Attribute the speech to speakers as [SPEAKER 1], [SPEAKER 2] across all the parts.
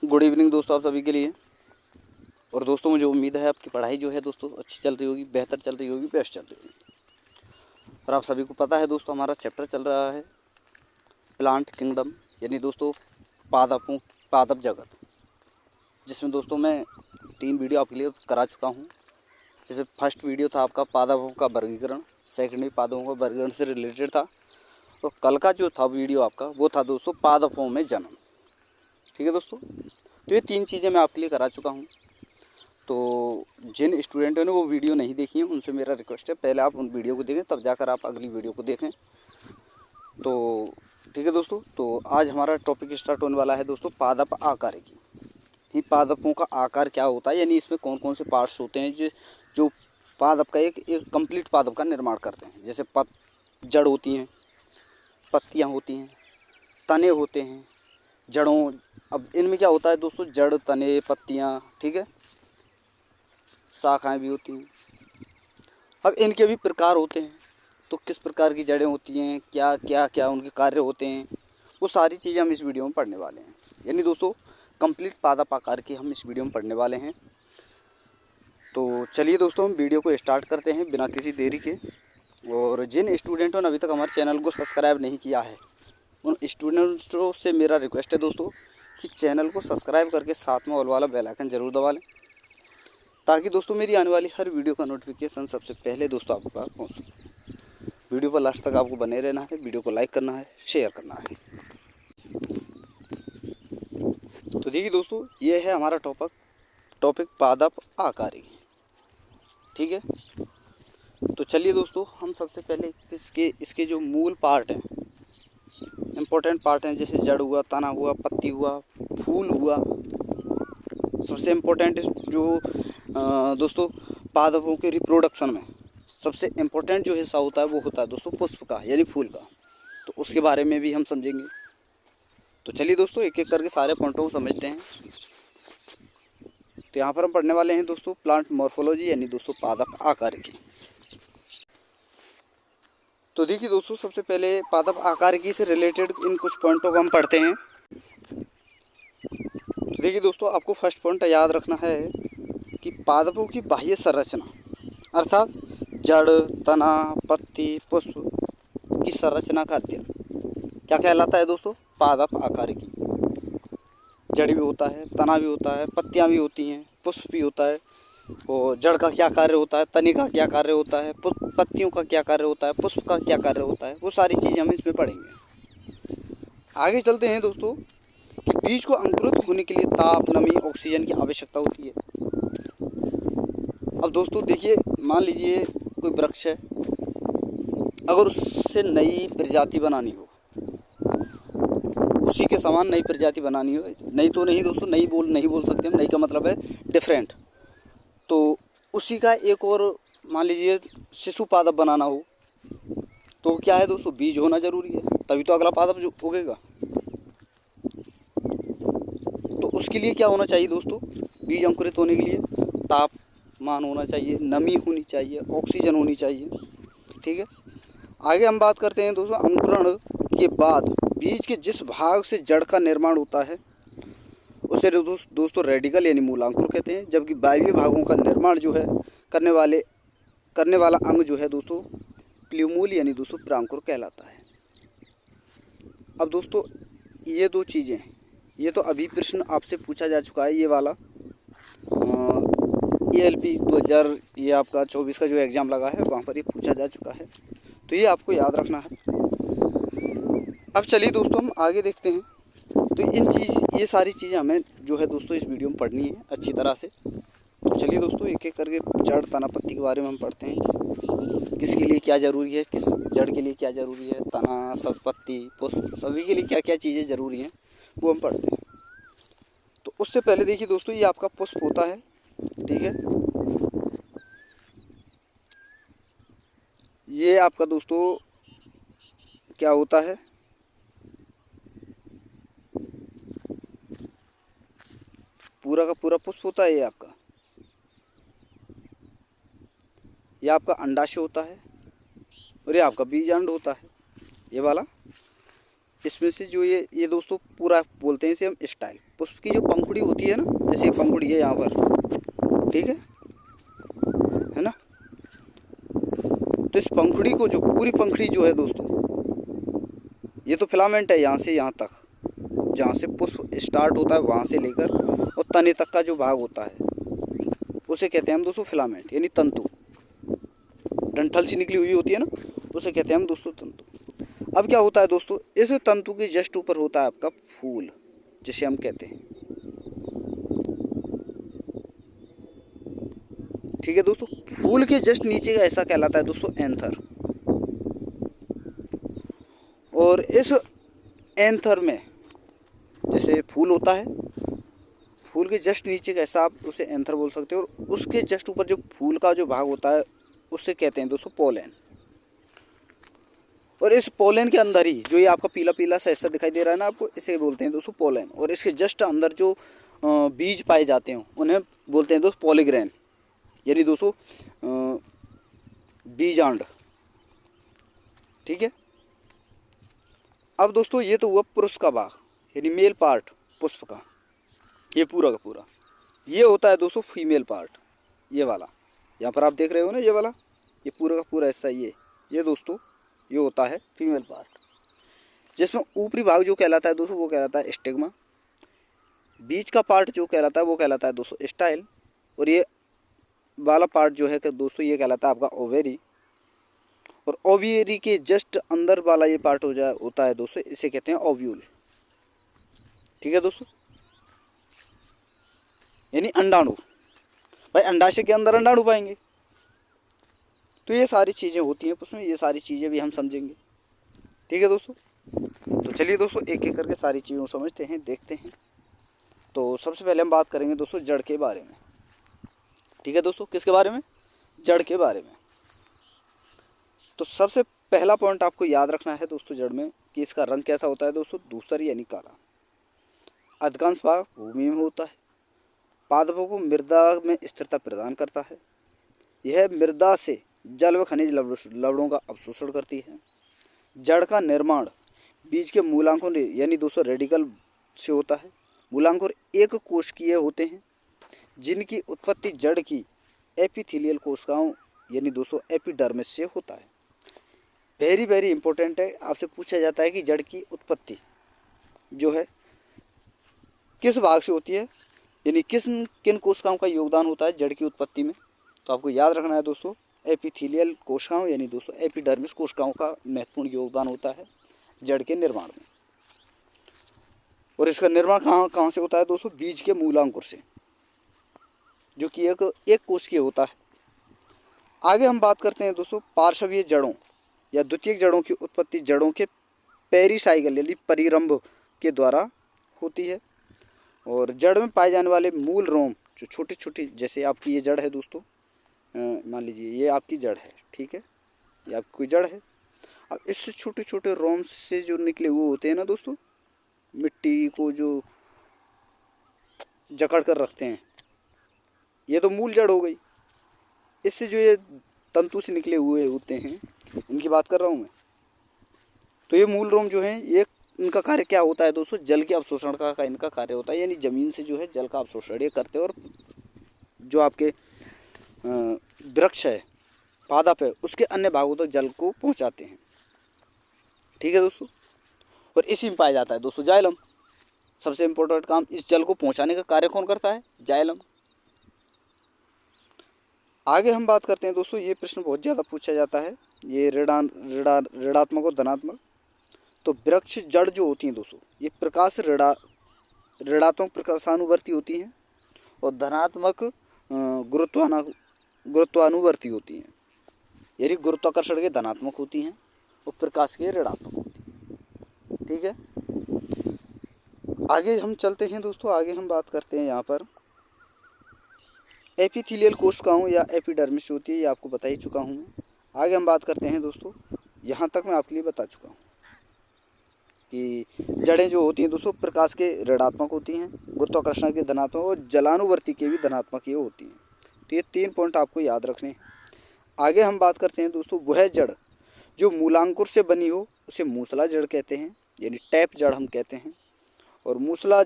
[SPEAKER 1] Good evening दोस्तों आप सभी के लिए। और दोस्तों मुझे उम्मीद है आपकी पढ़ाई जो है दोस्तों अच्छी चल रही होगी, बेहतर चल रही होगी, बेस्ट चल रही होगी। और आप सभी को पता है दोस्तों हमारा चैप्टर चल रहा है प्लांट किंगडम, यानी दोस्तों पादप जगत, जिसमें दोस्तों मैं 3 वीडियो आपके लिए करा चुका हूँ। जैसे फर्स्ट वीडियो था आपका पादपों का वर्गीकरण, सेकेंडली पादपों का वर्गीकरण से रिलेटेड था। और कल का जो था वीडियो आपका वो था दोस्तों पादपों में जन्म। ठीक है दोस्तों, तो ये 3 चीज़ें मैं आपके लिए करा चुका हूँ। तो जिन स्टूडेंटों ने वो वीडियो नहीं देखी है उनसे मेरा रिक्वेस्ट है, पहले आप उन वीडियो को देखें तब जाकर आप अगली वीडियो को देखें। तो ठीक है दोस्तों, तो आज हमारा टॉपिक स्टार्ट होने वाला है दोस्तों पादप आकार की। ये पादपों का आकार क्या होता है, यानी इसमें कौन कौन से पार्ट्स होते हैं जो जो पादप का एक कंप्लीट पादप का निर्माण करते हैं। जैसे जड़ होती हैं, पत्तियाँ होती हैं, तने होते हैं, जड़ों। अब इनमें क्या होता है दोस्तों, जड़, तने, पत्तियाँ, ठीक है, शाखाएँ भी होती हैं। अब इनके भी प्रकार होते हैं, तो किस प्रकार की जड़ें होती हैं, क्या क्या क्या उनके कार्य होते हैं, वो सारी चीज़ें हम इस वीडियो में पढ़ने वाले हैं। यानी दोस्तों कंप्लीट पादप आकार की हम इस वीडियो में पढ़ने वाले हैं। तो चलिए दोस्तों हम वीडियो को स्टार्ट करते हैं बिना किसी देरी के। और जिन स्टूडेंटों ने अभी तक हमारे चैनल को सब्सक्राइब नहीं किया है उन स्टूडेंट्सों से मेरा रिक्वेस्ट है दोस्तों कि चैनल को सब्सक्राइब करके साथ में ऑल वाला बेल आइकन ज़रूर दबा लें, ताकि दोस्तों मेरी आने वाली हर वीडियो का नोटिफिकेशन सबसे पहले दोस्तों आपके पास पहुँच सके। वीडियो पर लास्ट तक आपको बने रहना है, वीडियो को लाइक करना है, शेयर करना है। तो देखिए दोस्तों, ये है हमारा टॉपिक पादप आकारी। ठीक है, तो चलिए दोस्तों हम सबसे पहले इसके जो मूल पार्ट हैं, इम्पोर्टेंट पार्ट हैं, जैसे जड़ हुआ, तना हुआ, पत्ती हुआ, फूल हुआ। सबसे इम्पोर्टेंट जो दोस्तों पादपों के रिप्रोडक्शन में सबसे इम्पोर्टेंट जो हिस्सा होता है वो होता है दोस्तों पुष्प का, यानी फूल का। तो उसके बारे में भी हम समझेंगे। तो चलिए दोस्तों एक एक करके सारे पॉइंटों को समझते हैं। तो यहाँ पर हम पढ़ने वाले हैं दोस्तों प्लांट मॉर्फोलॉजी, यानी दोस्तों पादप आकार की। तो देखिए दोस्तों सबसे पहले पादप आकार की से रिलेटेड इन कुछ पॉइंटों को हम पढ़ते हैं। तो देखिए दोस्तों आपको फर्स्ट पॉइंट याद रखना है कि पादपों की बाह्य संरचना, अर्थात जड़, तना, पत्ती, पुष्प की संरचना का अध्ययन क्या कहलाता है दोस्तों, पादप आकार की। जड़ भी होता है, तना भी होता है, पत्तियां भी होती हैं, पुष्प भी होता है। और जड़ का क्या कार्य होता है, तने का क्या कार्य होता है, पत्तियों का क्या कार्य होता है, पुष्प का क्या कार्य होता है, वो सारी चीज़ें हम इसमें पढ़ेंगे। आगे चलते हैं दोस्तों कि बीज को अंकुरित होने के लिए ताप, नमी, ऑक्सीजन की आवश्यकता होती है। अब दोस्तों देखिए, मान लीजिए कोई वृक्ष है, अगर उससे नई प्रजाति बनानी हो, उसी के समान नई प्रजाति बनानी हो, नई तो नहीं दोस्तों, नई नहीं बोल सकते हम, नई का मतलब है डिफरेंट। तो उसी का एक और मान लीजिए शिशु पादप बनाना हो, तो क्या है दोस्तों, बीज होना ज़रूरी है, तभी तो अगला पादप जो उगेगा। तो उसके लिए क्या होना चाहिए दोस्तों, बीज अंकुरित होने के लिए तापमान होना चाहिए, नमी होनी चाहिए, ऑक्सीजन होनी चाहिए। ठीक है, आगे हम बात करते हैं दोस्तों अंकुरण के बाद बीज के जिस भाग से जड़ का निर्माण होता है उसे दोस्तों रेडिकल यानी मूलांकुर कहते हैं। जबकि वायवीय भागों का निर्माण जो है करने वाला अंग जो है दोस्तों प्ल्यूमूल यानी दोस्तों प्रांकुर कहलाता है। अब दोस्तों ये दो चीज़ें, ये तो अभी प्रश्न आपसे पूछा जा चुका है, ये वाला ALP 2000 ये आपका 24 का जो एग्ज़ाम लगा है वहाँ पर ये पूछा जा चुका है, तो ये आपको याद रखना है। अब चलिए दोस्तों हम आगे देखते हैं। तो ये सारी चीज़ें हमें जो है दोस्तों इस वीडियो में पढ़नी है अच्छी तरह से। तो चलिए दोस्तों एक एक करके जड़, तना, पत्ती के बारे में हम पढ़ते हैं। किसके लिए क्या ज़रूरी है, किस जड़ के लिए क्या ज़रूरी है, तना, सब, पत्ती, पुष्प, सभी के लिए क्या क्या चीज़ें ज़रूरी हैं वो हम पढ़ते हैं। तो उससे पहले देखिए दोस्तों ये आपका पुष्प होता है। ठीक है, ये आपका दोस्तों क्या होता है, पूरा का पूरा पुष्प होता है। ये आपका अंडाशय होता है और ये आपका बीजांड होता है, ये वाला। इसमें से जो ये दोस्तों पूरा बोलते हैं इसे हम स्टाइल। पुष्प की जो पंखुड़ी होती है ना, जैसे ये पंखुड़ी है यहाँ पर, ठीक है ना। तो इस पंखुड़ी को जो पूरी पंखुड़ी जो है दोस्तों, ये तो फिलामेंट है यहाँ से यहाँ तक, जहाँ से पुष्प स्टार्ट होता है वहाँ से लेकर और तने तक का जो भाग होता है उसे कहते हैं हम दोस्तों फिलामेंट, यानी तंतु। डंठल से निकली हुई होती है ना, उसे कहते हैं हम दोस्तों तंतु। अब क्या होता है दोस्तों, इस तंतु के जस्ट ऊपर होता है आपका फूल, जिसे हम कहते हैं, ठीक है दोस्तों। फूल के जस्ट नीचे का ऐसा कहलाता है दोस्तों एंथर। और इस एंथर में जैसे फूल होता है, फूल के जस्ट नीचे का ऐसा आप उसे एंथर बोल सकते हो, और उसके जस्ट ऊपर जो फूल का जो भाग होता है उससे कहते हैं दोस्तों पोलन। और इस पोलन के अंदर ही जो ये आपका पीला पीला सा ऐसा दिखाई दे रहा है ना आपको, इसे बोलते हैं दोस्तों पोलन। और इसके जस्ट अंदर जो बीज पाए जाते हैं उन्हें बोलते हैं दोस्तों पॉलीग्रेन, यानी दोस्तों बीजांड, ठीक है। अब दोस्तों ये तो हुआ पुरुष का भाग, यानी मेल पार्ट पुष्प का, ये पूरा का पूरा। ये होता है दोस्तों फीमेल पार्ट, ये वाला यहाँ पर आप देख रहे हो ना, ये वाला, ये पूरा का पूरा हिस्सा, ये दोस्तों ये होता है फीमेल पार्ट, जिसमें ऊपरी भाग जो कहलाता है दोस्तों वो कहलाता है स्टिग्मा। बीच का पार्ट जो कहलाता है वो कहलाता है दोस्तों स्टाइल। और ये वाला पार्ट जो है दोस्तों ये कहलाता है आपका ओवेरी। और ओवेरी के जस्ट अंदर वाला ये पार्ट होता है दोस्तों, इसे कहते हैं ओव्यूल, ठीक है दोस्तों, यानी अंडाणु। भाई अंडाशय के अंदर अंडाणु पाएंगे, तो ये सारी चीज़ें होती हैं उसमें, ये सारी चीज़ें भी हम समझेंगे, ठीक है दोस्तों। तो चलिए दोस्तों एक एक करके सारी चीज़ों को समझते हैं, देखते हैं। तो सबसे पहले हम बात करेंगे दोस्तों जड़ के बारे में, ठीक है दोस्तों। किसके बारे में? जड़ के बारे में। तो सबसे पहला पॉइंट आपको याद रखना है दोस्तों जड़ में कि इसका रंग कैसा होता है दोस्तों, धूसर यानी काला। अधिकांश भाग भूमि में होता है। पादपों को मृदा में स्थिरता प्रदान करता है। यह मृदा से जल व खनिज लवणों का अवशोषण करती है। जड़ का निर्माण बीज के मूलांकों यानी दोस्तों रेडिकल से होता है। मूलांकुर एक कोशिकीय होते हैं जिनकी उत्पत्ति जड़ की एपिथेलियल कोशिकाओं यानी दोस्तों एपिडर्मिस से होता है। वेरी वेरी इंपॉर्टेंट है, आपसे पूछा जाता है कि जड़ की उत्पत्ति जो है किस भाग से होती है, यानी किन कोशिकाओं का योगदान होता है जड़ की उत्पत्ति में। तो आपको याद रखना है दोस्तों एपिथेलियल कोशिकाओं यानी दोस्तों एपिडर्मिस कोशिकाओं का महत्वपूर्ण योगदान होता है जड़ के निर्माण में। और इसका निर्माण कहाँ से होता है दोस्तों, बीज के मूलांकुर से, जो कि एक कोशिकीय होता है। आगे हम बात करते हैं दोस्तों पार्श्वीय जड़ों या द्वितीयक जड़ों की उत्पत्ति जड़ों के पेरिसाइकल यानी परिरंभ के द्वारा होती है। और जड़ में पाए जाने वाले मूल रोम जो छोटी छोटी, जैसे आपकी ये जड़ है दोस्तों, मान लीजिए ये आपकी जड़ है, ठीक है, ये आपकी कोई जड़ है। अब इससे छोटे छोटे रोम से जो निकले हुए होते हैं ना दोस्तों, मिट्टी को जो जकड़ कर रखते हैं, ये तो मूल जड़ हो गई। इससे जो ये तंतु से निकले हुए होते हैं इनकी बात कर रहा हूँ मैं। तो ये मूल रोम जो है ये इनका कार्य क्या होता है दोस्तों, जल के अवशोषण का इनका कार्य होता है, यानी ज़मीन से जो है जल का अवशोषण ये करते हैं और जो आपके वृक्ष है पादप है उसके अन्य भागों तक जल को पहुंचाते हैं, ठीक है दोस्तों। और इसी में पाया जाता है दोस्तों जाइलम। सबसे इम्पोर्टेंट काम इस जल को पहुंचाने का कार्य कौन करता है, जाइलम। आगे हम बात करते हैं दोस्तों, ये प्रश्न बहुत ज़्यादा पूछा जाता है, ये ऋणात्मक और धनात्मक। तो वृक्ष जड़ जो होती हैं दोस्तों ये प्रकाश ऋणात्मक प्रकाशानुवर्ती होती हैं और धनात्मक गुरुत्वानुवर्ती होती हैं, यानी गुरुत्वाकर्षण के धनात्मक होती हैं और प्रकाश के ऋणात्मक होती हैं, ठीक है। आगे हम चलते हैं दोस्तों, आगे हम बात करते हैं यहाँ पर एपिथेलियल कोशिकाओं या एपिडर्मिस होती है, ये आपको बता ही चुका हूँ मैं। आगे हम बात करते हैं दोस्तों, यहाँ तक मैं आपके लिए बता चुका हूँ कि जड़ें जो होती हैं दोस्तों प्रकाश के ऋणात्मक होती हैं, गुरुत्वाकर्षण के धनात्मक और जलानुवर्ती के भी धनात्मक ये होती हैं। तो ये 3 पॉइंट आपको याद रखने हैं। आगे हम बात करते हैं दोस्तों वह जड़ जो मूलांकुर से बनी हो उसे मूसला जड़ कहते हैं, यानी टैप जड़ हम कहते हैं। और मूसला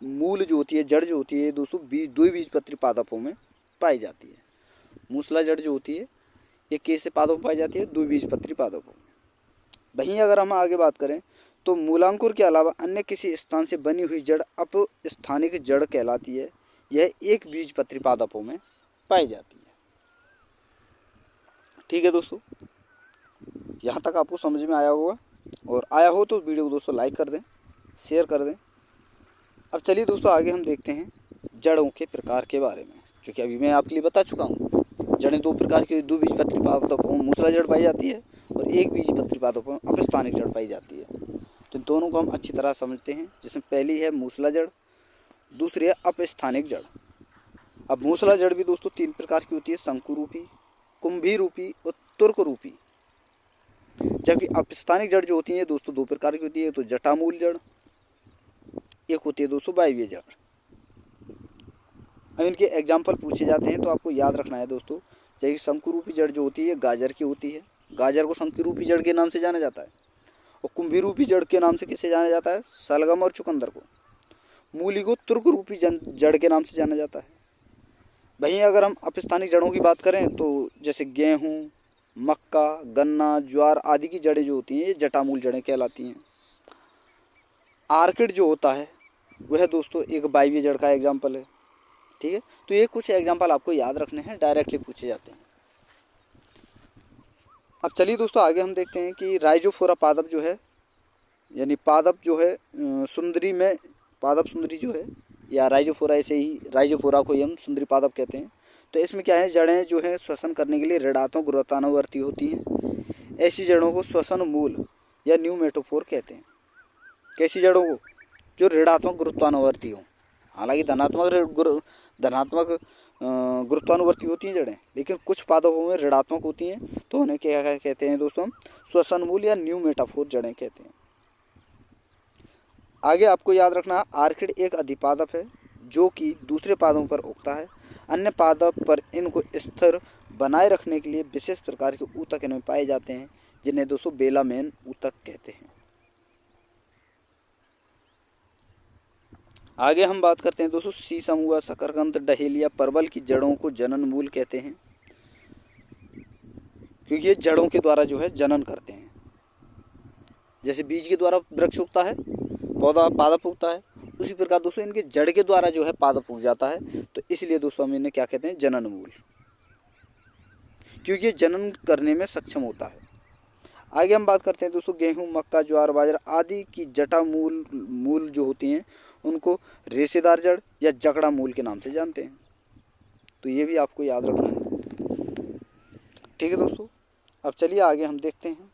[SPEAKER 1] मूल जो होती है, जड़ जो होती है दोस्तों द्विबीजपत्री पादपों में पाई जाती है। मूसला जड़ जो होती है ये कैसे पादपों में पाई जाती है? द्विबीजपत्री पादपों में। वहीं अगर हम आगे बात करें तो मूलांकुर के अलावा अन्य किसी स्थान से बनी हुई जड़ अपस्थानिक जड़ कहलाती है। यह एक बीजपत्री पादपों में पाई जाती है। ठीक है दोस्तों, यहाँ तक आपको समझ में आया होगा, और आया हो तो वीडियो को दोस्तों लाइक कर दें, शेयर कर दें। अब चलिए दोस्तों आगे हम देखते हैं जड़ों के प्रकार के बारे में, जो कि अभी मैं आपके लिए बता चुका हूँ। जड़ें दो प्रकार की, द्विबीजपत्री पादपों में मूसला जड़ पाई जाती है और एक बीजपत्री पादपों में अपस्थानिक जड़ पाई जाती है। तो इन दोनों को हम अच्छी तरह समझते हैं, जिसमें पहली है मूसला जड़, दूसरी है अपस्थानिक जड़। अब मूसला जड़ भी दोस्तों तीन प्रकार की होती है, शंकु रूपी, कुंभी रूपी और तुर्क रूपी। जबकि अपस्थानिक जड़ जो होती है दोस्तों दो प्रकार की होती है, तो जटामूल जड़, एक होती है दोस्तों वायव्य जड़। अब इनके एग्जाम्पल पूछे जाते हैं तो आपको याद रखना है दोस्तों, जैसे शंकु रूपी जड़ जो होती है गाजर की होती है, गाजर को शंकु रूपी जड़ के नाम से जाना जाता है। और कुंभी रूपी जड़ के नाम से किसे जाना जाता है? सलगम और चुकंदर को। मूली को तुर्क रूपी जड़ के नाम से जाना जाता है। वहीं अगर हम अपस्थानिक जड़ों की बात करें तो जैसे गेहूँ, मक्का, गन्ना, ज्वार आदि की जड़ें जो होती हैं ये जटामूल जड़ें कहलाती हैं। आर्किड जो होता है वह दोस्तों एक वायव्य जड़ का एग्जाम्पल है। ठीक है, तो ये कुछ एग्जाम्पल आपको याद रखने हैं, डायरेक्टली पूछे जाते हैं। अब चलिए दोस्तों आगे हम देखते हैं कि राइजोफोरा पादप जो है, यानी पादप जो है सुंदरी में पादप सुंदरी जो है, या राइजोफोरा, ऐसे ही राइजोफोरा को ही हम सुंदरी पादप कहते हैं। तो इसमें क्या है, जड़ें जो है श्वसन करने के लिए ऋणात्मक गुरुत्वानुवर्ती होती हैं। ऐसी जड़ों को श्वसन मूल या न्यूमेटोफोर कहते हैं। कैसी जड़ों को? जो ऋणात्मक गुरुत्वानुवर्ती हो। हालांकि धनात्मक गुरुत्वानुवर्ती होती हैं जड़ें, लेकिन कुछ पादपों में ऋणात्मक होती हैं, तो उन्हें क्या कहते हैं दोस्तों? हम श्वसन मूल या न्यूमेटाफोर जड़ें कहते हैं। आगे आपको याद रखना, आर्किड एक अधिपादप है जो कि दूसरे पादपों पर उगता है। अन्य पादप पर इनको स्थिर बनाए रखने के लिए विशेष प्रकार के ऊतक इनमें पाए जाते हैं, जिन्हें दोस्तों बेलामेन ऊतक कहते हैं। आगे हम बात करते हैं दोस्तों शीशम हुआ, शकरकंद, डहेलिया, परवल की जड़ों को जनन मूल कहते हैं, क्योंकि ये जड़ों के द्वारा जो है जनन करते हैं। जैसे बीज के द्वारा वृक्ष उगता है, पौधा पादप उगता है, उसी प्रकार दोस्तों इनके जड़ के द्वारा जो है पादप उग जाता है। तो इसलिए दोस्तों हम इन्हें क्या कहते हैं? जनन मूल, क्योंकि ये जनन करने में सक्षम होता है। आगे हम बात करते हैं दोस्तों गेहूं, मक्का, ज्वार, बाजरा आदि की जटा मूल जो होती हैं उनको रेशेदार जड़ या जकड़ा मूल के नाम से जानते हैं। तो ये भी आपको याद रखना है। ठीक है दोस्तों, अब चलिए आगे हम देखते हैं।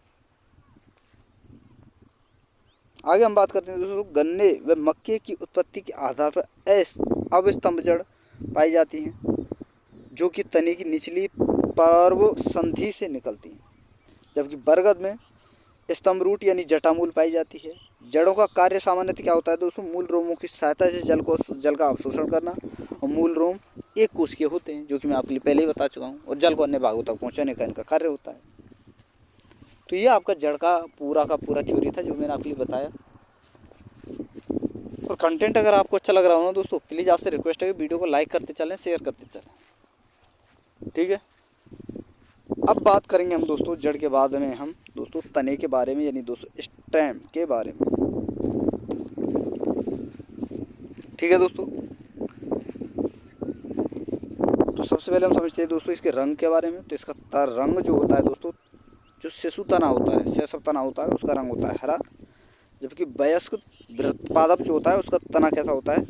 [SPEAKER 1] आगे हम बात करते हैं दोस्तों गन्ने व मक्के की उत्पत्ति के आधार पर अवस्तंभ जड़ पाई जाती हैं, जो कि तने की निचली पर्व संधि से निकलती हैं। जबकि बरगद में स्तंभ रूट यानी जटामूल पाई जाती है। जड़ों का कार्य सामान्यतः क्या होता है दोस्तों? मूल रोमों की सहायता से जल का अवशोषण करना। और मूल रोम एक कोश के होते हैं, जो कि मैं आपके लिए पहले ही बता चुका हूँ, और जल को अन्य भागों तक पहुँचाने का इनका कार्य होता है। तो ये आपका जड़ का पूरा थ्योरी था जो मैंने आपके लिए बताया। और कंटेंट अगर आपको अच्छा लग रहा हो ना दोस्तों, प्लीज़ आपसे रिक्वेस्ट है कि वीडियो को लाइक करते चलें, शेयर करते चलें। ठीक है, अब बात करेंगे हम दोस्तों जड़ के बाद में हम दोस्तों तने के बारे में, यानी दोस्तों स्टेम के बारे में। ठीक है दोस्तों, तो सबसे पहले हम समझते हैं दोस्तों इसके रंग के बारे में। तो इसका रंग जो होता है दोस्तों, जो शिशु तना होता है, शैशव तना होता है, उसका रंग होता है हरा। जबकि वयस्क पादप जो होता है उसका तना कैसा होता है?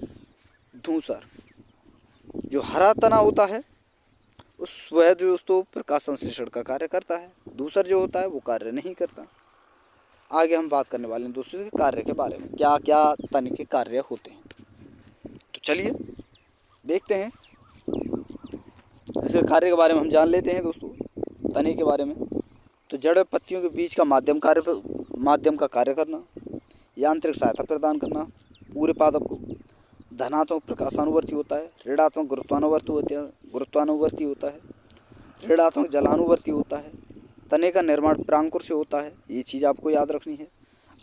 [SPEAKER 1] धूसर। जो हरा तना होता है वह जो दोस्तों प्रकाश संश्लेषण का कार्य करता है। दूसर जो होता है वो कार्य नहीं करता। आगे हम बात करने वाले हैं दोस्तों के कार्य के बारे में, क्या क्या तने के कार्य होते हैं। तो चलिए देखते हैं, इसके कार्य के बारे में हम जान लेते हैं दोस्तों तने के बारे में। तो जड़ पत्तियों के बीच का माध्यम का कार्य करना, यांत्रिक सहायता प्रदान करना पूरे पादप को। धनात्मक प्रकाशानुवर्ती होता है, ऋणात्मक गुरुत्वानुवर्ती होता है, ऋणात्मक जलानुवर्ती होता है। तने का निर्माण प्रांकुर से होता है, ये चीज़ आपको याद रखनी है।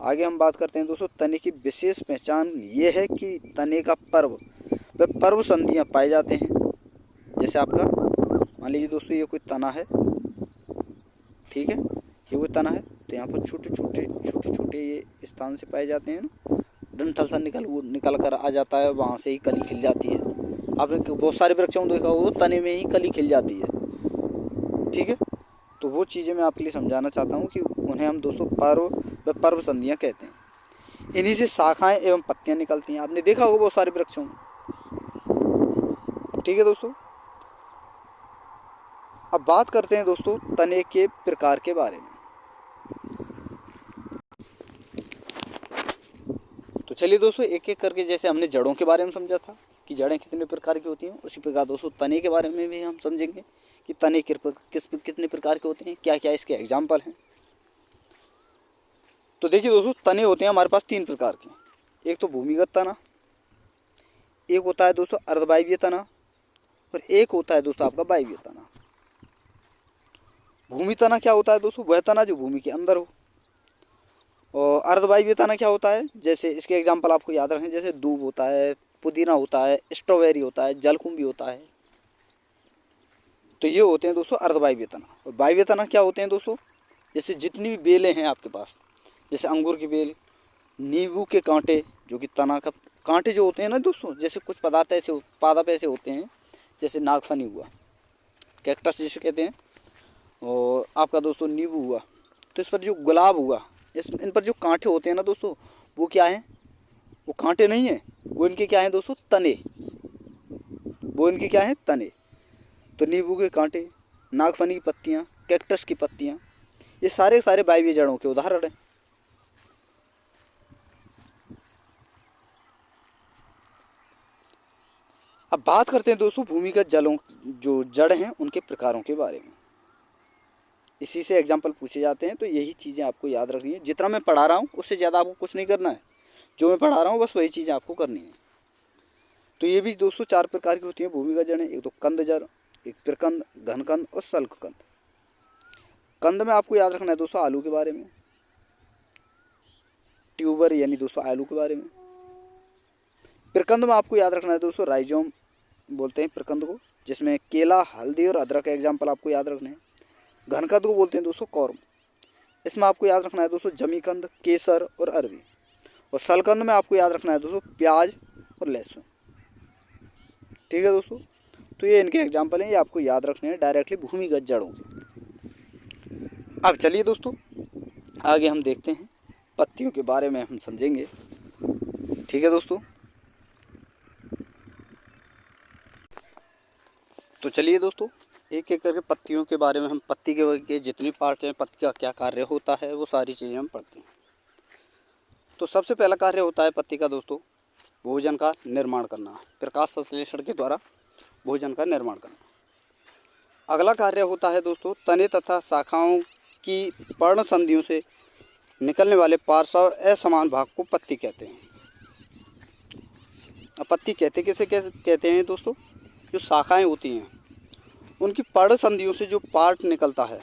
[SPEAKER 1] आगे हम बात करते हैं दोस्तों, तने की विशेष पहचान ये है कि तने का पर्व व पर्व संधियाँ पाए जाते हैं। जैसे आपका मान लीजिए दोस्तों ये कोई तना है, ठीक है, ये कोई तना है, तो यहाँ पर छोटे छोटे ये स्थान से पाए जाते हैं ना, डंठल सा निकल कर आ जाता है, वहाँ से ही कली खिल जाती है। आपने बहुत सारे वृक्षों में देखा होगा तने में ही कली खिल जाती है, ठीक है। तो वो चीज़ें मैं आपके लिए समझाना चाहता हूँ कि उन्हें हम दोस्तों पर्व व पर्व संधियाँ कहते हैं। इन्हीं से शाखाएं एवं पत्तियाँ निकलती हैं, आपने देखा होगा बहुत सारे वृक्षों में, ठीक है दोस्तों। अब बात करते हैं दोस्तों तने के प्रकार के बारे में। तो चलिए दोस्तों एक एक करके, जैसे हमने जड़ों के बारे में समझा था कि जड़ें कितने प्रकार की होती हैं, उसी प्रकार दोस्तों तने के बारे में भी हम समझेंगे कि तने कितने प्रकार के होते हैं, क्या क्या इसके एग्जाम्पल हैं। तो देखिए दोस्तों, तने होते हैं हमारे पास 3 प्रकार के। एक तो भूमिगत तना, एक होता है दोस्तों अर्धवायवीय तना, और एक होता है दोस्तों आपका वायवीय तना। भूमि तना क्या होता है दोस्तों, वह तना जो भूमि के अंदर हो। और अर्धवायवीय तना क्या होता है, जैसे इसके एग्जाम्पल आपको याद रखें, जैसे दूब होता है, पुदीना होता है, स्ट्रॉबेरी होता है, जलकुंभी होता है। तो ये होते हैं दोस्तों अर्धवायवीय तना। और वायवीय तना क्या होते हैं दोस्तों, जैसे जितनी भी बेलें हैं आपके पास, जैसे अंगूर की बेल, नींबू के कांटे, जो कि तना का कांटे जो होते हैं ना दोस्तों, जैसे कुछ पदार्थ ऐसे पादप ऐसे होते हैं, जैसे नागफनी हुआ, कैक्टस जिसे कहते हैं, और आपका दोस्तों नींबू हुआ। तो इस पर जो गुलाब हुआ, इन पर जो कांटे होते हैं ना दोस्तों, वो क्या हैं, वो कांटे नहीं हैं, वो इनके क्या हैं दोस्तों, तने। वो इनके क्या हैं, तने। तो नींबू के कांटे, नागफनी की पत्तियाँ, कैक्टस की पत्तियाँ, ये सारे वायवीय जड़ों के उदाहरण हैं। अब बात करते हैं दोस्तों भूमिगत जलों, जो जड़ हैं उनके प्रकारों के बारे में। इसी से एग्जाम्पल पूछे जाते हैं, तो यही चीज़ें आपको याद रखनी है। जितना मैं पढ़ा रहा हूँ उससे ज़्यादा आपको कुछ नहीं करना है, जो मैं पढ़ा रहा हूँ बस वही चीज़ें आपको करनी है। तो ये भी दोस्तों 4 प्रकार की होती हैं भूमिगत जड़ें। एक तो कंद जड़, एक प्रकंद, घनकंद और सल्ककंद। कंद में आपको याद रखना है दोस्तों आलू के बारे में, ट्यूबर यानी दोस्तों आलू के बारे में। प्रकंद में आपको याद रखना है दोस्तों राइजोम बोलते हैं प्रकंद को, जिसमें केला, हल्दी और अदरक का एग्जाम्पल आपको याद रखने हैं। घनकंद को बोलते हैं दोस्तों कौर्म, इसमें आपको याद रखना है दोस्तों जमीकंद, केसर और अरबी। और सलकंद में आपको याद रखना है दोस्तों प्याज और लहसुन, ठीक है दोस्तों। तो ये इनके एग्जाम्पल हैं, ये आपको याद रखने हैं डायरेक्टली भूमिगत जड़ों के। अब चलिए दोस्तों आगे हम देखते हैं पत्तियों के बारे में हम समझेंगे, ठीक है दोस्तों। तो चलिए दोस्तों एक एक करके पत्तियों के बारे में हम, पत्ती के जितनी पार्ट्स हैं, पत्ती का क्या कार्य होता है, वो सारी चीज़ें हम पढ़ते हैं। तो सबसे पहला कार्य होता है पत्ती का दोस्तों भोजन का निर्माण करना, प्रकाश संश्लेषण के द्वारा भोजन का निर्माण करना। अगला कार्य होता है दोस्तों तने तथा शाखाओं की पर्ण संधियों से निकलने वाले पार्श्व असमान भाग को पत्ती कहते हैं। अब पत्ती कैसे कहते हैं दोस्तों, जो शाखाएं होती हैं उनकी पर्ण संधियों से जो पार्ट निकलता है,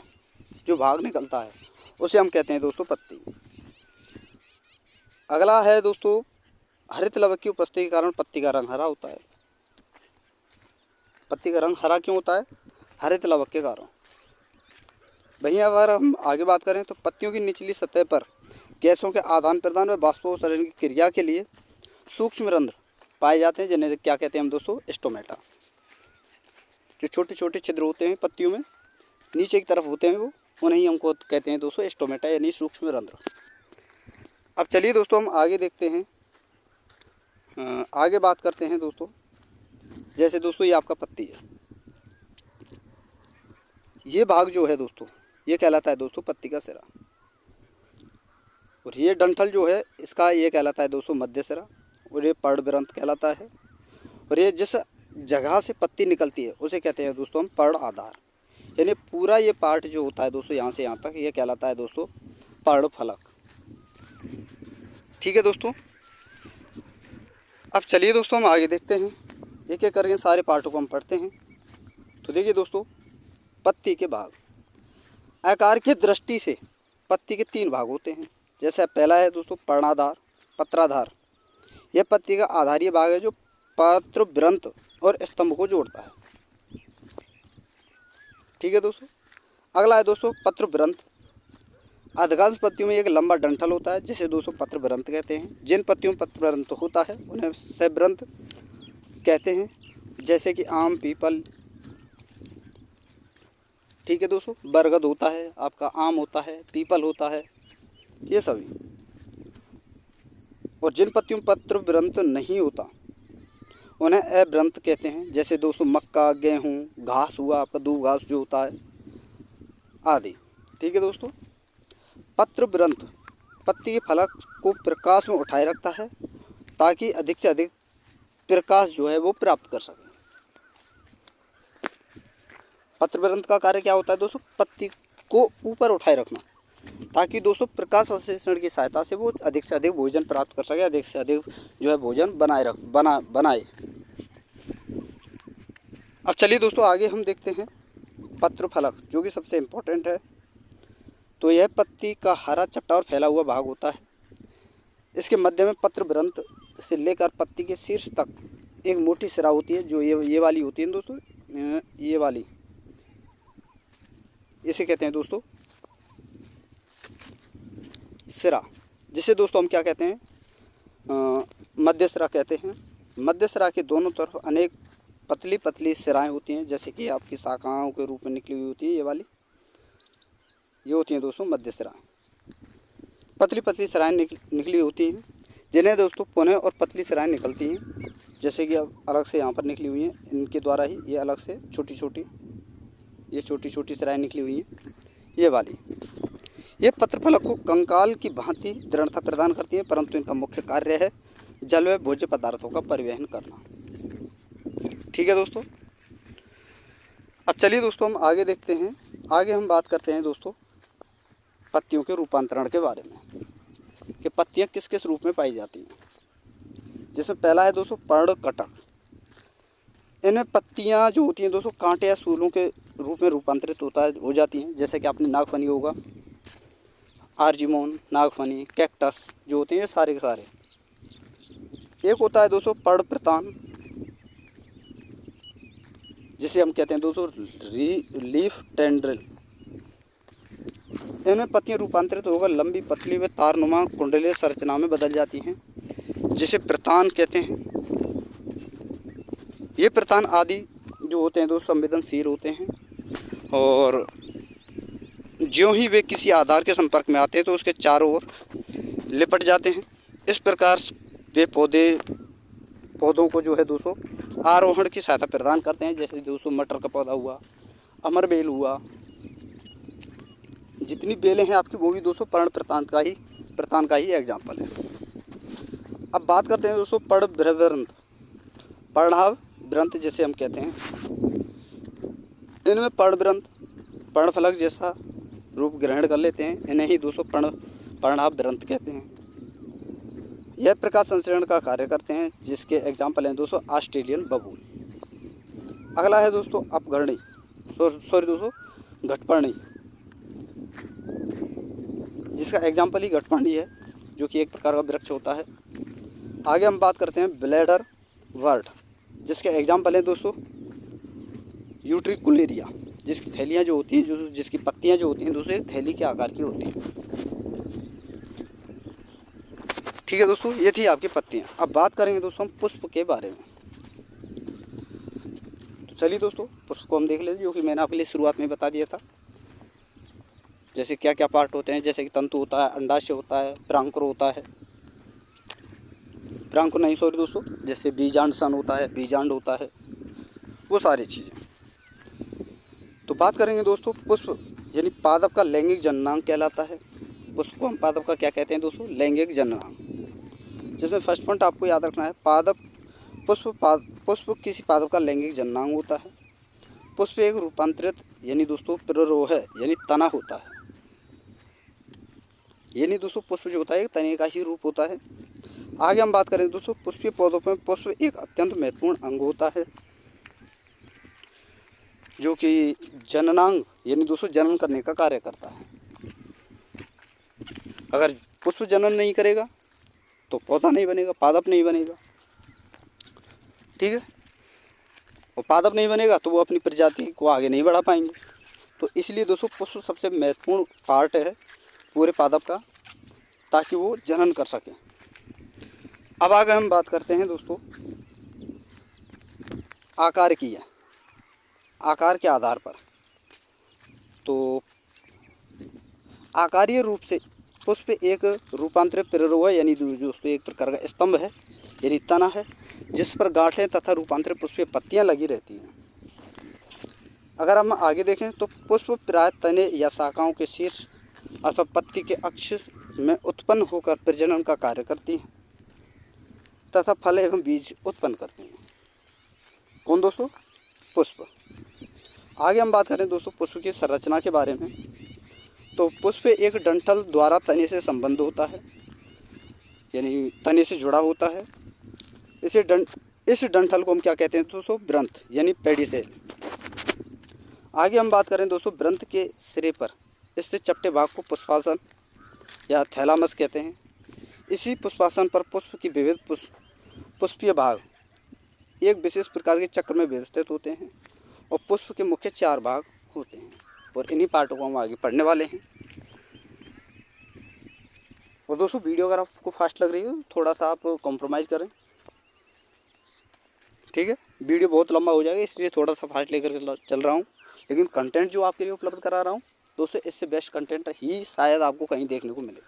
[SPEAKER 1] जो भाग निकलता है, उसे हम कहते हैं दोस्तों पत्ती। अगला है दोस्तों हरित लवक की उपस्थिति के कारण पत्ती का रंग हरा होता है। पत्ती का रंग हरा क्यों होता है, हरित लवक के कारण। वहीं अगर हम आगे बात करें तो पत्तियों की निचली सतह पर गैसों के आदान प्रदान व बाष्पोत्सर्जन की क्रिया के लिए सूक्ष्म रंध्र पाए जाते हैं, जिन्हें क्या कहते हैं हम दोस्तों, स्टोमेटा। जो छोटे छोटे छिद्र होते हैं पत्तियों में नीचे की तरफ होते हैं, वो उन्हें हमको कहते हैं दोस्तों स्टोमेटा यानी सूक्ष्म रंध्र। अब चलिए दोस्तों हम आगे देखते हैं, आगे बात करते हैं दोस्तों। जैसे दोस्तों ये आपका पत्ती है, ये भाग जो है दोस्तों ये कहलाता है दोस्तों पत्ती का सिरा, और ये डंठल जो है इसका ये कहलाता है दोस्तों मध्य सिरा, और ये पर्णवृंत कहलाता है। और ये जिस जगह से पत्ती निकलती है उसे कहते हैं दोस्तों हम पर्ण आधार, यानी पूरा ये पार्ट जो होता है दोस्तों यहाँ से यहाँ तक ये कहलाता है दोस्तों पर्ण फलक, ठीक है दोस्तों। अब चलिए दोस्तों हम आगे देखते हैं, एक एक करके सारे पार्टों को हम पढ़ते हैं। तो देखिए दोस्तों पत्ती के भाग, आकार की दृष्टि से पत्ती के 3 भाग होते हैं। जैसे पहला है दोस्तों पर्णाधार, पत्राधार। यह पत्ती का आधारीय भाग है जो पत्र, वृंत और स्तंभ को जोड़ता है। ठीक है दोस्तों। अगला है दोस्तों पत्र वृंत। अधिकांश पत्तियों में एक लंबा डंठल होता है जिसे दोस्तों पत्र वृंत कहते हैं। जिन पत्तियों में पत्र वृंत होता है उन्हें सवृंत कहते हैं, जैसे कि आम, पीपल। ठीक है दोस्तों। बरगद होता है आपका, आम होता है, पीपल होता है, ये सभी। और जिन पत्तियों में पत्र वृंत नहीं होता उन्हें अवृंत कहते हैं, जैसे दोस्तों मक्का, गेहूँ, घास हुआ आपका, दूब घास जो होता है आदि। ठीक है दोस्तों। पत्र वृंत पत्ती के फलक को प्रकाश में उठाए रखता है ताकि अधिक से अधिक प्रकाश जो है वो प्राप्त कर सके। पत्र वृंत का कार्य क्या होता है दोस्तों? पत्ती को ऊपर उठाए रखना ताकि दोस्तों प्रकाश संश्लेषण की सहायता से वो अधिक से अधिक भोजन प्राप्त कर सके, अधिक से अधिक जो है भोजन बनाए। अब चलिए दोस्तों आगे हम देखते हैं पत्र फलक, जो कि सबसे इम्पोर्टेंट है। तो यह पत्ती का हरा, चपटा और फैला हुआ भाग होता है। इसके मध्य में पत्र वृंत से लेकर पत्ती के शीर्ष तक एक मोटी सिरा होती है, जो ये वाली होती है दोस्तों, ये वाली, इसे कहते हैं दोस्तों सिरा, जिसे दोस्तों हम क्या कहते हैं? मध्य सिरा कहते हैं। मध्य सिरा के दोनों तरफ अनेक पतली पतली सिराएं होती हैं, जैसे कि आपकी शाखाओं के रूप में निकली हुई होती है, ये वाली, ये होती हैं दोस्तों मध्य सिराएं। पतली पतली सिराएं निकली होती हैं, जिन्हें दोस्तों पुनः और पतली सिराएं निकलती हैं, जैसे कि अब अलग से यहाँ पर निकली हुई हैं, इनके द्वारा ही ये अलग से छोटी छोटी सिराएं निकली हुई हैं, ये वाली। ये पत्रफलक को कंकाल की भांति दृढ़ता प्रदान करती हैं, परंतु इनका मुख्य कार्य है जल व भोज्य पदार्थों का परिवहन करना। ठीक है दोस्तों। अब चलिए दोस्तों हम आगे देखते हैं। आगे हम बात करते हैं दोस्तों पत्तियों के रूपांतरण के बारे में, कि पत्तियां किस किस रूप में पाई जाती हैं। जिसमें पहला है दोस्तों पर्णकटक। इनमें पत्तियां जो होती हैं दोस्तों कांटे या सूलों के रूप में रूपांतरित हो जाती हैं, जैसे कि आपने नागफनी होगा, आर्जिमोन, नागफनी, कैक्टस जो होते हैं ये सारे के सारे। एक होता है दोस्तों पर्णप्रतान, जिसे हम कहते हैं दोस्तों लीफ टेंड्रिल। इनमें पत्तियां रूपांतरित होकर लंबी, पतली व तारनुमा कुंडलीय संरचना में बदल जाती हैं, जिसे प्रतान कहते हैं। ये प्रतान आदि जो होते हैं दोस्तों संवेदनशील होते हैं, और ज्यों ही वे किसी आधार के संपर्क में आते हैं तो उसके चारों ओर लिपट जाते हैं। इस प्रकार वे पौधों को जो है दोस्तों आरोहण की सहायता प्रदान करते हैं, जैसे दोस्तों मटर का पौधा हुआ, अमर बेल हुआ, जितनी बेलें हैं आपकी वो भी दोस्तों प्रतान का ही एग्जाम्पल है। अब बात करते हैं दोस्तों पर्णवृंत, पर्णाभ वृंत जिसे हम कहते हैं। इनमें पर्णवृंत पर्णफलक जैसा रूप ग्रहण कर लेते हैं, इन्हें ही दोस्तों पर्णाभ वृंत कहते हैं। यह प्रकाश संश्लेषण का कार्य करते हैं, जिसके एग्जाम्पल हैं दोस्तों ऑस्ट्रेलियन बबूल। अगला है दोस्तों अपघर्णी, दोस्तों घटपर्णी, जिसका एग्जाम्पल ही घटपर्णी है, जो कि एक प्रकार का वृक्ष होता है। आगे हम बात करते हैं ब्लैडर वर्ड, जिसके एग्जाम्पल हैं दोस्तों यूट्रिकुलेरिया, जिसकी थैलियाँ जो होती हैं, जिसकी पत्तियाँ जो होती हैं दोस्तों एक थैली के आकार की होती हैं। ठीक है दोस्तों, ये थी आपकी पत्तियाँ। अब बात करेंगे दोस्तों हम पुष्प के बारे में। तो चलिए दोस्तों पुष्प को हम देख लेते हैं, जो कि मैंने आपके लिए शुरुआत में बता दिया था। जैसे क्या क्या पार्ट होते हैं, जैसे कि तंतु होता है, अंडाशय होता है, प्रांकुर होता है, प्रांकुर नहीं सॉरी दोस्तों, जैसे बीजांड सन होता है, बीजांड होता है, वो सारी चीज़ें। तो बात करेंगे दोस्तों पुष्प यानी पादप का लैंगिक जननांग कहलाता है। पुष्प को हम पादप का क्या कहते हैं दोस्तों? लैंगिक जननांग। जिसमें फर्स्ट पॉइंट आपको याद रखना है, पुष्प किसी पादप का लैंगिक जननांग होता है। पुष्प एक रूपांतरित यानी दोस्तों प्ररोह यानी तना होता है, यानी दोस्तों पुष्प जो होता है एक तने का ही रूप होता है। आगे हम बात करें दोस्तों पुष्पीय पौधों में पुष्प एक अत्यंत महत्वपूर्ण अंग होता है, जो कि जननांग यानी दोस्तों जन्म करने का कार्य करता है। अगर पुष्प जनन नहीं करेगा तो पौधा नहीं बनेगा, पादप नहीं बनेगा। ठीक है, और पादप नहीं बनेगा तो वो अपनी प्रजाति को आगे नहीं बढ़ा पाएंगे। तो इसलिए दोस्तों पुष्प सबसे महत्वपूर्ण पार्ट है पूरे पादप का, ताकि वो जनन कर सकें। अब आगे हम बात करते हैं दोस्तों आकार की है, आकार के आधार पर। तो आकारीय रूप से पुष्प एक रूपांतरित प्ररोह है, यानी दोस्तों एक प्रकार का स्तंभ है, यानी तना है, जिस पर गांठें तथा रूपांतरित पुष्पीय पत्तियां लगी रहती हैं। अगर हम आगे देखें तो पुष्प प्राय तने या शाखाओं के शीर्ष अथवा पत्ती के अक्ष में उत्पन्न होकर प्रजनन का कार्य करती हैं तथा फल एवं बीज उत्पन्न करती हैं। कौन दोस्तों? पुष्प। आगे हम बात करें दोस्तों पुष्प की संरचना के बारे में। तो पुष्प एक डंठल द्वारा तने से संबंध होता है, यानी तने से जुड़ा होता है। इस डंठल को हम क्या कहते हैं दोस्तों? वृंत, यानी पेडिसेल। आगे हम बात करें दोस्तों वृंत के सिरे पर स्थित चपटे भाग को पुष्पासन या थैलामस कहते हैं। इसी पुष्पासन पर पुष्प की विविध पुष्पीय भाग एक विशेष प्रकार के चक्र में व्यवस्थित होते हैं और पुष्प के मुख्य 4 भाग होते हैं, और इन्हीं पार्टों को हम आगे पढ़ने वाले हैं। और दोस्तों वीडियो अगर आपको फास्ट लग रही है थोड़ा सा आप कॉम्प्रोमाइज़ करें। ठीक है, वीडियो बहुत लंबा हो जाएगा इसलिए थोड़ा सा फास्ट लेकर चल रहा हूँ, लेकिन कंटेंट जो आपके लिए उपलब्ध करा रहा हूँ दोस्तों इससे बेस्ट कंटेंट ही शायद आपको कहीं देखने को मिले।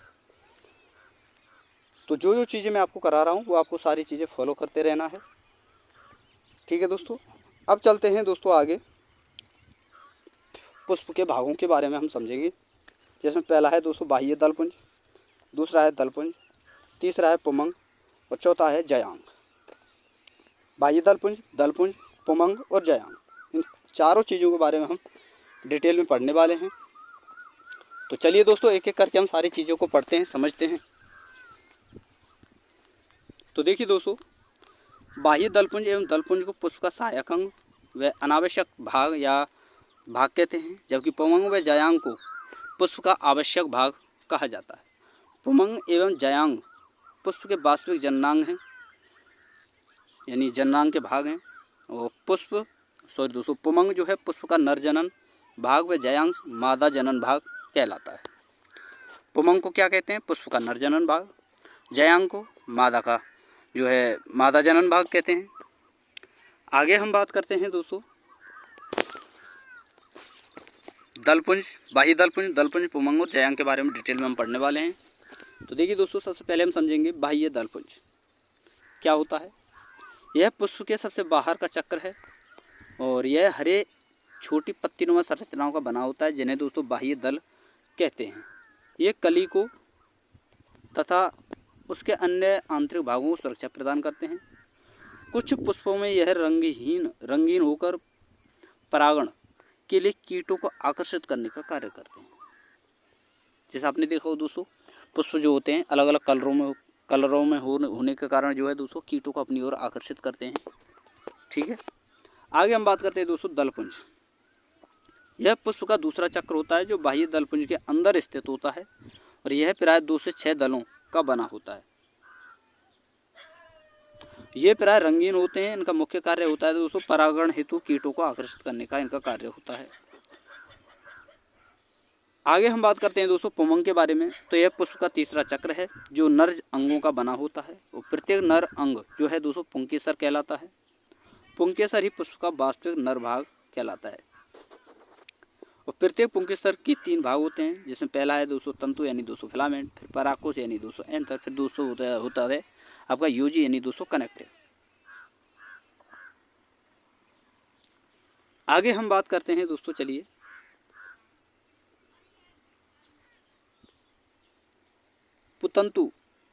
[SPEAKER 1] तो जो चीज़ें मैं आपको करा रहा हूँ वो आपको सारी चीज़ें फॉलो करते रहना है। ठीक है दोस्तों, अब चलते हैं दोस्तों आगे पुष्प के भागों के बारे में हम समझेंगे। जैसे पहला है दोस्तों बाह्य दलपुंज, दूसरा है दलपुंज, तीसरा है पुमंग और चौथा है जयांग। बाह्य दलपुंज, दलपुंज, पुमंग और जयांग, इन चारों चीज़ों के बारे में हम डिटेल में पढ़ने वाले हैं। तो चलिए दोस्तों एक एक करके हम सारी चीज़ों को पढ़ते हैं, समझते हैं। तो देखिए दोस्तों, बाह्य दलपुंज एवं दलपुंज को पुष्प का सहायक अंग व अनावश्यक भाग या भाग कहते हैं, जबकि पुमंग व जयांग को पुष्प का आवश्यक भाग कहा जाता है। पुमंग एवं जयांग पुष्प के वास्तविक जननांग हैं, यानी जननांग के भाग हैं। और पुमंग जो है पुष्प का नर जनन भाग व जयांग मादा जनन भाग कहलाता है। पुमंग को क्या कहते हैं? पुष्प का नर जनन भाग। जयांग को मादा का जो है मादा जनन भाग कहते हैं। आगे हम बात करते हैं दोस्तों दलपुंज, बाह्य दलपुंज, दलपुंज, पुमंग और जयांग के बारे में डिटेल में हम पढ़ने वाले हैं। तो देखिए दोस्तों सबसे पहले हम समझेंगे बाह्य दलपुंज क्या होता है। यह पुष्प के सबसे बाहर का चक्र है और यह हरे छोटी पत्तीनुमा संरचनाओं का बना होता है, जिन्हें दोस्तों बाह्य दल कहते हैं। ये कली को तथा उसके अन्य आंतरिक भागों को सुरक्षा प्रदान करते हैं। कुछ पुष्पों में यह रंगीन होकर परागण के लिए कीटों को आकर्षित करने का कार्य करते हैं। जैसे आपने देखा हो दोस्तों पुष्प जो होते हैं अलग अलग कलरों में होने के कारण जो है दोस्तों कीटों को अपनी ओर आकर्षित करते हैं। ठीक है, आगे हम बात करते हैं दोस्तों दलपुंज। यह पुष्प का दूसरा चक्र होता है जो बाह्य दलपुंज के अंदर स्थित होता है और यह प्राय 2 से 6 दलों का बना होता है। ये प्राय रंगीन होते हैं। इनका मुख्य कार्य होता है दोस्तों परागण हेतु कीटों को आकर्षित करने का इनका कार्य होता है। आगे हम बात करते हैं दोस्तों पुमंग के बारे में। तो यह पुष्प का तीसरा चक्र है जो नर अंगों का बना होता है और प्रत्येक नर अंग जो है दोस्तों पुंकेसर कहलाता है। पुंकेसर ही पुष्प का वास्तविक नर भाग कहलाता है। और प्रत्येक पुंकेसर के 3 भाग होते हैं, जिसमें पहला है दोस्तों तंतु यानी दोस्तों फिलामेंट, फिर पराकोश यानी दोस्तों एंथर, फिर दोस्तों होता है आपका यूजी यानी दोस्तों कनेक्टिव। आगे हम बात करते हैं दोस्तों चलिए पुतंतु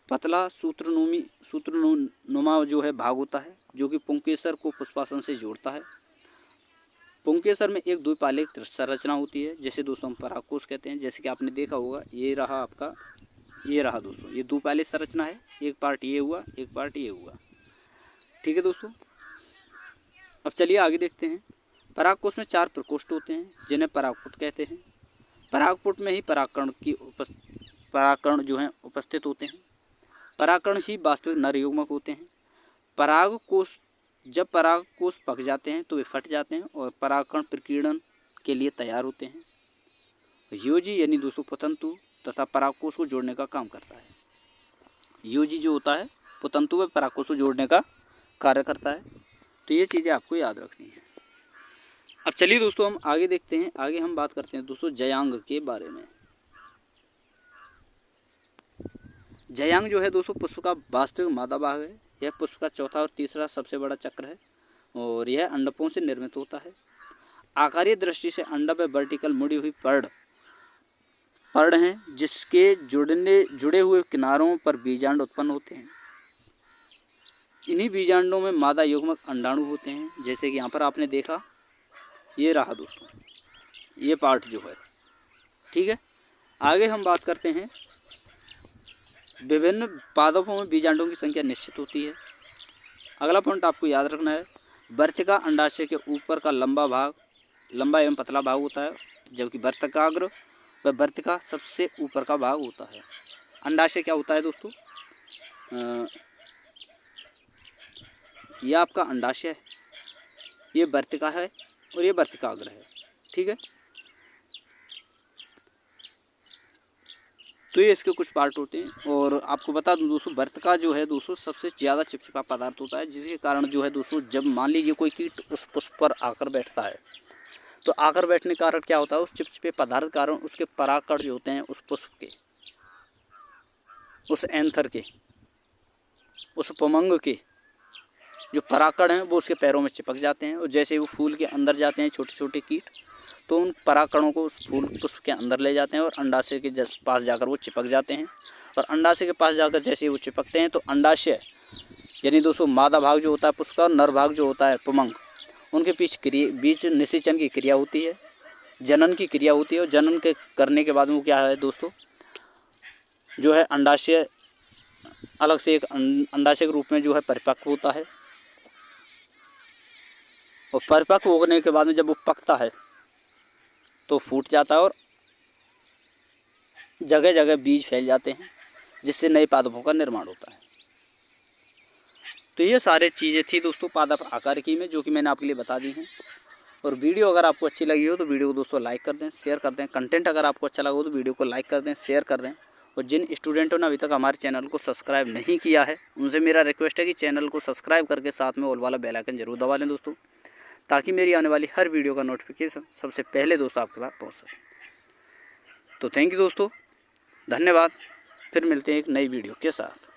[SPEAKER 1] पतला सूत्रनुमा जो है भाग होता है जो कि पुंकेसर को पुष्पासन से जोड़ता है। पुंकेसर में एक द्विपालिक संरचना होती है जैसे दोस्तों हम पराकोश कहते हैं। जैसे कि आपने देखा होगा ये रहा दोस्तों ये द्विपालिक संरचना है, एक पार्ट ये हुआ एक पार्ट ये हुआ। ठीक है दोस्तों, अब चलिए आगे देखते हैं। परागकोश में 4 प्रकोष्ठ होते हैं जिन्हें परागपुट कहते हैं। परागपुट में ही परागकण जो हैं उपस्थित होते हैं। परागकण ही वास्तविक नर युग्मक होते हैं। जब परागकोश पक जाते हैं तो वे फट जाते हैं और परागकण प्रकीर्णन के लिए तैयार होते हैं। योजी यानी दोस्तों पुतंतु तथा परागकोश को जोड़ने का काम करता है। योजी जो होता है पुतंतु व परागकोश को जोड़ने का कार्य करता है। तो ये चीज़ें आपको याद रखनी है। अब चलिए दोस्तों हम आगे देखते हैं। आगे हम बात करते हैं दोस्तों जयांग के बारे में। जयांग जो है दोस्तों पुष्प का वास्तविक मादा भाग है। यह पुष्प का चौथा और तीसरा सबसे बड़ा चक्र है और यह अंडकों से निर्मित होता है। आकारीय दृष्टि से अंडक व वर्टिकल मुड़ी हुई पर्ड हैं जिसके जुड़े हुए किनारों पर बीजांड उत्पन्न होते हैं। इन्हीं बीजांडों में मादा युग्मक अंडाणु होते हैं, जैसे कि यहाँ पर आपने देखा, ये रहा दोस्तों ये पार्ट जो है। ठीक है, आगे हम बात करते हैं। विभिन्न पादपों में बीजांडों की संख्या निश्चित होती है। अगला पॉइंट आपको याद रखना है, वर्तिका अंडाशय के ऊपर का लंबा एवं पतला भाग होता है, जबकि वर्तिकाग्र व वर्तिका सबसे ऊपर का भाग होता है। अंडाशय क्या होता है दोस्तों? यह आपका अंडाशय है, ये वर्तिका है और ये वर्तिकाग्र है। ठीक है, तो ये इसके कुछ पार्ट होते हैं। और आपको बता दूं दोस्तों, वर्तिका जो है दोस्तों सबसे ज़्यादा चिपचिपा पदार्थ होता है, जिसके कारण जो है दोस्तों जब मान लीजिए कोई कीट उस पुष्प पर आकर बैठता है तो आकर बैठने के कारण क्या होता है, उस चिपचिपे पदार्थ के कारण उसके परागकण जो होते हैं उस पुष्प के, उस एंथर के, उस पुमंग के जो परागकण हैं वो उसके पैरों में चिपक जाते हैं। और जैसे वो फूल के अंदर जाते हैं छोटे छोटे कीट, तो उन परागकणों को उस फूल पुष्प के अंदर ले जाते हैं और अंडाशय के पास जाकर वो चिपक जाते हैं। और अंडाशय के पास जाकर जैसे वो चिपकते हैं तो अंडाशय यानी दोस्तों मादा भाग जो होता है पुष्प का और नर भाग जो होता है पुमंग, उनके बीच निषेचन की क्रिया होती है, जनन की क्रिया होती है। और जनन के करने के बाद वो क्या है दोस्तों, जो है अंडाशय अलग से एक अंडाशय के रूप में जो है परिपक्व होता है। और परिपक्व होने के बाद में जब वो पकता है तो फूट जाता है और जगह जगह बीज फैल जाते हैं, जिससे नए पादपों का निर्माण होता है। तो ये सारे चीज़ें थी दोस्तों पादप आकार की में, जो कि मैंने आपके लिए बता दी हैं। और वीडियो अगर आपको अच्छी लगी हो तो वीडियो को दोस्तों लाइक कर दें, शेयर कर दें। कंटेंट अगर आपको अच्छा लगा हो तो वीडियो को लाइक कर दें, शेयर कर दें। और जिन स्टूडेंटों ने अभी तक हमारे चैनल को सब्सक्राइब नहीं किया है उनसे मेरा रिक्वेस्ट है कि चैनल को सब्सक्राइब करके साथ में ऑल वाला बेल आइकन जरूर दबा लें दोस्तों, ताकि मेरी आने वाली हर वीडियो का नोटिफिकेशन सबसे पहले दोस्तों आपके पास पहुंच सके। तो थैंक यू दोस्तों, धन्यवाद। फिर मिलते हैं एक नई वीडियो के साथ।